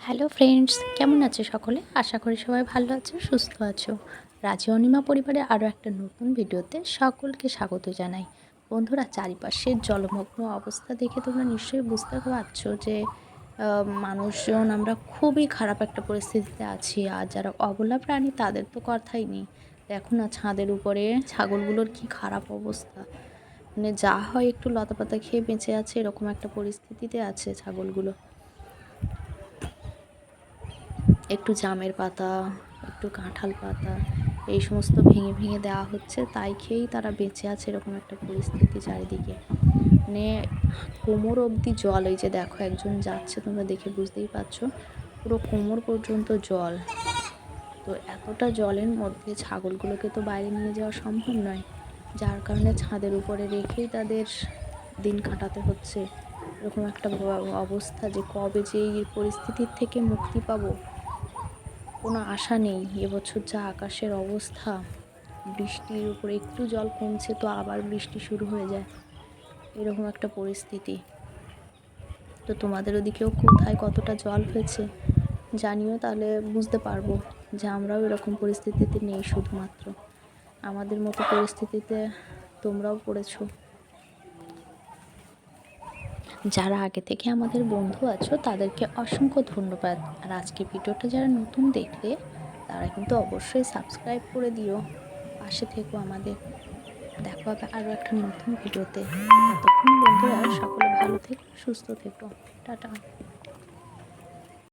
Hello friends, কেমন আছো সকলে? আশা করি সবাই ভালো আছো, সুস্থ আছো। রাজি অনিমা পরিবারে আরও একটা নতুন ভিডিওতে সকলকে স্বাগত জানাই। বন্ধুরা, চারিপাশের জলমগ্ন অবস্থা দেখে তোমরা নিশ্চয়ই বুঝতে পারছো যে মানুষজন আমরা খুবই খারাপ একটা পরিস্থিতিতে আছি। আর যারা অবলা প্রাণী তাদের তো কথাই নেই। দেখো না, ছাদের উপরে ছাগলগুলোর কি খারাপ অবস্থা। মানে যা হয় একটু লতাপাতা খেয়ে বেঁচে আছে, এরকম একটা পরিস্থিতিতে আছে ছাগলগুলো। একটু জামের পাতা, একটু কাঁঠাল পাতা এই সমস্ত ভেঙে ভেঙে দেওয়া হচ্ছে, তাই খেয়েই তারা বেঁচে আছে। এরকম একটা পরিস্থিতি চারিদিকে, মানে কোমর অবধি জল। এই যে দেখো, একজন যাচ্ছে, তোমরা দেখে বুঝতেই পারছো, পুরো কোমর পর্যন্ত জল। তো এতটা জলের মধ্যে ছাগলগুলোকে তো বাইরে নিয়ে যাওয়া সম্ভব নয়, যার কারণে ছাদের উপরে রেখেই তাদের দিন কাটাতে হচ্ছে। এরকম একটা অবস্থা যে কবে যে এই পরিস্থিতির থেকে মুক্তি পাবো কোনো আশা নেই। এবছর যা আকাশের অবস্থা, বৃষ্টির উপরে একটু জল কমছে তো আবার বৃষ্টি শুরু হয়ে যায়, এরকম একটা পরিস্থিতি। তো তোমাদের ওদিকেও কোথায় কতটা জল হয়েছে জানিও, তাহলে বুঝতে পারবো যে আমরাও এরকম পরিস্থিতিতে নেই। শুধুমাত্র আমাদের মতো পরিস্থিতিতে তোমরাও পড়েছো। যারা আগে থেকে আমাদের বন্ধু আছো তাদেরকে অসংখ্য ধন্যবাদ। আর আজকে ভিডিওটা যারা নতুন দেখলে তারা কিন্তু অবশ্যই সাবস্ক্রাইব করে দিও, পাশে থেকো আমাদের। দেখা হবে আরও একটা নতুন ভিডিওতে। ততক্ষণ বন্ধুরা সকলে ভালো থেকো, সুস্থ থেকো। টাটা।